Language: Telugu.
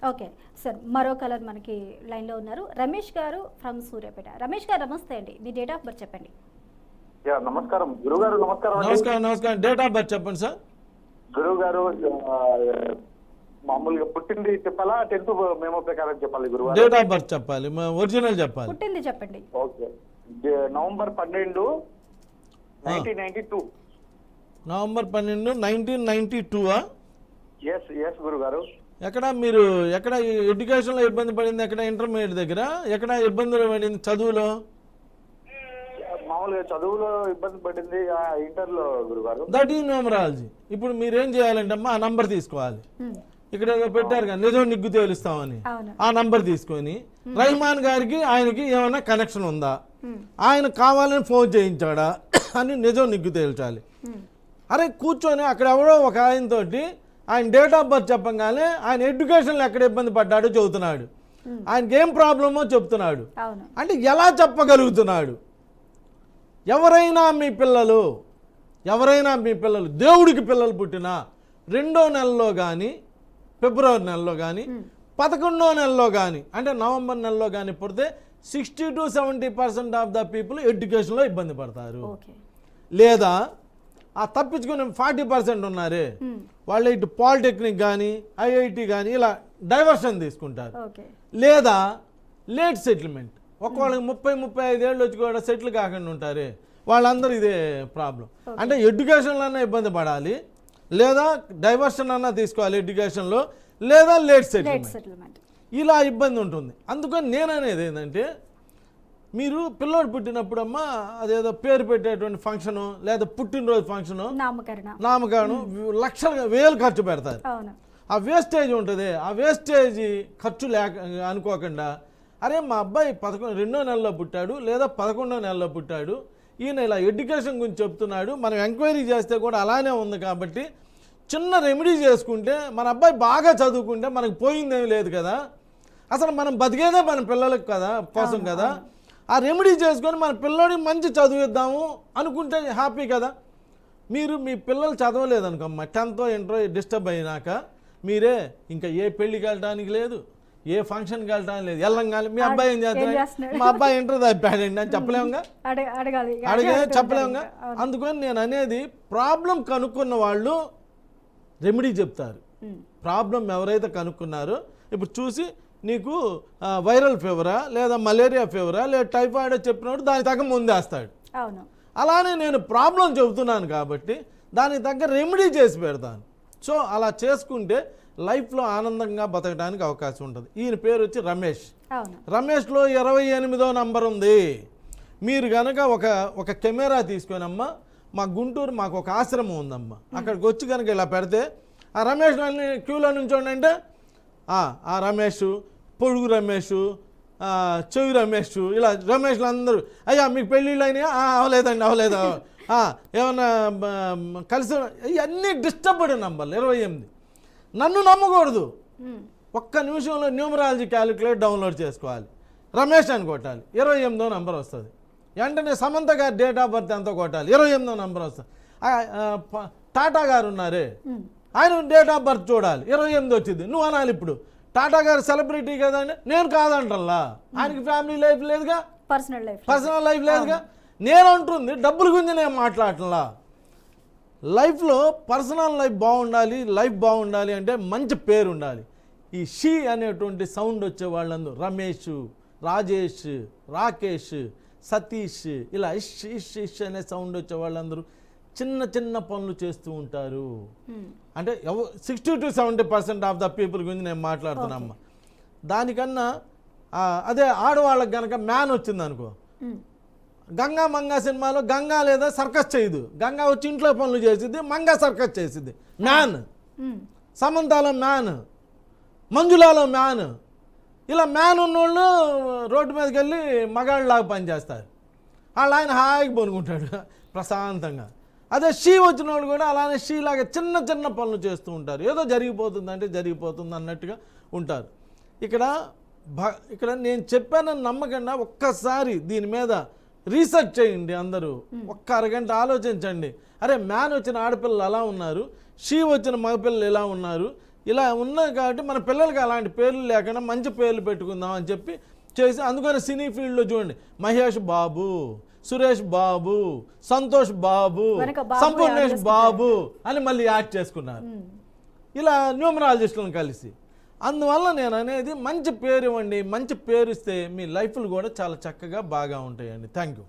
ఓకే సార్, మరో కలర్ మనకి లైన్లో ఉన్నారు. రమేష్ గారు ఫ్రమ్ సూర్యాపేట. రమేష్ గారు నమస్తే అండి, మీ డేట్ ఆఫ్ బర్త్ చెప్పండి. నమస్కారం గురుగారు. నమస్కారం. డేట్ ఆఫ్ బర్త్ చెప్పండి సార్. గురుగారు మామూలుగా పుట్టింది చెప్పాలా, 10th మెమో ప్రకారం చెప్పాలి గురుగారు? డేట్ ఆఫ్ బర్త్ చెప్పాలి, ఒరిజినల్ చెప్పాలి. పుట్టింది చెప్పండి. Okay, November 12, 1992. నవంబర్ 12, 1992. ఎస్ గురుగారు. ఎక్కడ మీరు ఎక్కడ ఎడ్యుకేషన్లో ఇబ్బంది పడింది? ఎక్కడ ఇంటర్మీడియట్ దగ్గర ఎక్కడ ఇబ్బందులు పడింది? చదువులో మామూలుగా చదువులో ఇబ్బంది పడింది, ఇంటర్లో గురుగారు. దట్ ఈ న్యూమరాలజీ. ఇప్పుడు మీరేం చేయాలంటే అమ్మా, ఆ నంబర్ తీసుకోవాలి. ఇక్కడ పెట్టారు కదా నిజం నిగ్గు తేలుస్తామని, ఆ నంబర్ తీసుకొని రహమాన్ గారికి ఆయనకి ఏమైనా కనెక్షన్ ఉందా, ఆయన కావాలని ఫోన్ చేయించాడా అని నిజం నిగ్గు తేల్చాలి. అరే కూర్చొని అక్కడ ఎవడో ఒక ఆయనతోటి ఆయన డేట్ ఆఫ్ బర్త్ చెప్పగానే ఆయన ఎడ్యుకేషన్లో ఎక్కడ ఇబ్బంది పడ్డాడో చెబుతున్నాడు, ఆయనకి ఏం ప్రాబ్లమో చెప్తున్నాడు. అంటే ఎలా చెప్పగలుగుతున్నాడు? ఎవరైనా మీ పిల్లలు దేవుడికి పిల్లలు పుట్టినా 2వ నెలలో కానీ ఫిబ్రవరి నెలలో కానీ 11వ నెలలో కానీ అంటే నవంబర్ నెలలో కానీ పుడితే 60 to 70% ఆఫ్ ద పీపుల్ ఎడ్యుకేషన్లో ఇబ్బంది పడతారు. లేదా ఆ తప్పించుకుని 40% ఉన్నారే వాళ్ళు ఇటు పాలిటెక్నిక్ కానీ ఐఐటి కానీ ఇలా డైవర్షన్ తీసుకుంటారు. లేదా లేట్ సెటిల్మెంట్, ఒకవేళకి 30-35 ఏళ్ళు వచ్చి కూడా సెటిల్ కాకుండా ఉంటారే వాళ్ళందరూ ఇదే ప్రాబ్లం. అంటే ఎడ్యుకేషన్లోనే ఇబ్బంది పడాలి, లేదా డైవర్షన్ అన్నా తీసుకోవాలి ఎడ్యుకేషన్లో, లేదా లేట్ సెటిల్మెంట్, ఇలా ఇబ్బంది ఉంటుంది. అందుకని నేను అనేది ఏంటంటే, మీరు పిల్లోడు పుట్టినప్పుడు అమ్మా అదేదో పేరు పెట్టేటువంటి ఫంక్షను లేదా పుట్టినరోజు ఫంక్షను నామకరణం లక్షలు వేలు ఖర్చు పెడతారు. ఆ వేస్టేజ్ ఉంటుంది. ఆ వేస్టేజ్ ఖర్చు అనుకోకుండా అరే మా అబ్బాయి 2వ నెలలో పుట్టాడు లేదా 11వ నెలలో పుట్టాడు, ఈయన ఇలా ఎడ్యుకేషన్ గురించి చెప్తున్నాడు, మనం ఎంక్వైరీ చేస్తే కూడా అలానే ఉంది కాబట్టి చిన్న రెమెడీ చేసుకుంటే మన అబ్బాయి బాగా చదువుకుంటే మనకు పోయిందేమీ లేదు కదా, అసలు మనం బతికేదే మన పిల్లలకు కదా కోసం కదా, ఆ రెమెడీ చేసుకొని మన పిల్లోడికి మంచి చదివిద్దాము అనుకుంటే హ్యాపీ కదా. మీరు మీ పిల్లలు చదవలేదనుకోమ్మా, 10th ఇంటర్ డిస్టర్బ్ అయినాక మీరే ఇంకా ఏ పెళ్ళికి వెళ్ళడానికి లేదు, ఏ ఫంక్షన్కి వెళ్ళడానికి లేదు, వెళ్ళంగానే మీ అబ్బాయి ఏం చేస్తున్నాడు, మా అబ్బాయి ఇంటర్ తప్పాడండి అని చెప్పలేముగా, చెప్పలేముగా. అందుకని నేను అనేది ప్రాబ్లం కనుక్కున్న వాళ్ళు రెమెడీ చెప్తారు. ప్రాబ్లం ఎవరైతే కనుక్కున్నారో ఇప్పుడు చూసి నీకు వైరల్ ఫీవరా లేదా మలేరియా ఫీవరా లేదా టైఫాయిడ్ చెప్పినప్పుడు దాని తగ్గ ముందేస్తాడు. అలానే నేను ప్రాబ్లం చెబుతున్నాను కాబట్టి దానికి తగ్గ రెమెడీ చేసి పెడతాను. సో అలా చేసుకుంటే లైఫ్లో ఆనందంగా బతకడానికి అవకాశం ఉంటుంది. ఈయన పేరు వచ్చి రమేష్. రమేష్లో 28వ నంబర్ ఉంది. మీరు కనుక ఒక కెమెరా తీసుకొనమ్మా, మా గుంటూరు మాకు ఒక ఆశ్రమం ఉందమ్మా, అక్కడికి వచ్చి కనుక ఇలా పెడితే ఆ రమేష్ క్యూలో నుంచోండి అంటే ఆ రమేష్, పొడుగు రమేష్, చెవి రమేష్, ఇలా రమేష్లు అందరూ అయ్యా మీకు పెళ్ళిళ్ళు అయినాయా, అవలేదు ఏమన్నా కలిసి, ఇవన్నీ డిస్టర్బ్డ్ నంబర్లు 28. నన్ను నమ్మకూడదు, ఒక్క నిమిషంలో న్యూమరాలజీ క్యాలిక్యులేట్ డౌన్లోడ్ చేసుకోవాలి, రమేష్ అని కొట్టాలి, 28వ నంబర్ వస్తుంది. వెంటనే సమంత గారి డేట్ ఆఫ్ బర్త్ ఎంతో కొట్టాలి, 28వ నంబర్ వస్తుంది. టాటా గారు ఉన్నారే ఆయన డేట్ ఆఫ్ బర్త్ చూడాలి, 28 వచ్చింది. నువ్వు అనాలి ఇప్పుడు టాటా గారు సెలబ్రిటీ కదండి, నేను కాదంటల్లా, ఆయనకి ఫ్యామిలీ లైఫ్ లేదుగా, పర్సనల్ లైఫ్ లేదుగా. నేను అంటుంది డబ్బుల గురించి నేను మాట్లాడటంలా. లైఫ్లో పర్సనల్ లైఫ్ బాగుండాలి అంటే మంచి పేరు ఉండాలి. ఈ షీ అనేటువంటి సౌండ్ వచ్చే వాళ్ళందరూ రమేష్, రాజేష్, రాకేష్, సతీష్, ఇలా ఇష్ అనే సౌండ్ వచ్చే వాళ్ళందరూ చిన్న చిన్న పనులు చేస్తూ ఉంటారు. అంటే 60 to 70% ఆఫ్ ద పీపుల్ గురించి నేను మాట్లాడుతున్నామ్మా. దానికన్నా అదే ఆడవాళ్ళకి కనుక మ్యాన్ వచ్చింది అనుకో, గంగా మంగా సినిమాలో గంగా లేదా సర్కస్ చేయదు, గంగా వచ్చి ఇంట్లో పనులు చేసిద్ది, మంగా సర్కస్ చేసిద్ది. మ్యాన్ సమంతాలో మ్యాన్, మంజులాలో మ్యాన్, ఇలా మ్యాన్ ఉన్నోళ్ళు రోడ్డు మీదకి వెళ్ళి మగాళ్ళలాగా పనిచేస్తారు, వాళ్ళు ఆయన హాయిగా పనుకుంటాడు ప్రశాంతంగా. అదే షీ వచ్చిన వాళ్ళు కూడా అలానే షీలాగా చిన్న చిన్న పనులు చేస్తూ ఉంటారు, ఏదో జరిగిపోతుందంటే జరిగిపోతుంది అన్నట్టుగా ఉంటారు. ఇక్కడ నేను చెప్పానని నమ్మకండా ఒక్కసారి దీని మీద రీసెర్చ్ చేయండి అందరూ, ఒక్క అరగంట ఆలోచించండి. అరే మ్యాన్ వచ్చిన ఆడపిల్లలు ఎలా ఉన్నారు, షీ వచ్చిన మగపిల్లలు ఎలా ఉన్నారు, ఇలా ఉన్నాయి కాబట్టి మన పిల్లలకి అలాంటి పేర్లు లేకుండా మంచి పేర్లు పెట్టుకుందాం అని చెప్పి చేసి, అందుకని సినీ ఫీల్డ్లో చూడండి మహేష్ బాబు, సురేష్ బాబు, సంతోష్ బాబు, వెనక బాబు సంపూర్ణేష్ యాడ్ బాబు అని మళ్ళీ యాడ్ చేసుకున్నారు. ఇలా న్యూమరాలజిస్టులను కలిసి. అందువల్ల నేను అనేది మంచి పేరు ఇవ్వండి, మంచి పేరు ఇస్తే మీ లైఫ్లు కూడా చాలా చక్కగా బాగా ఉంటాయండి. Thank you.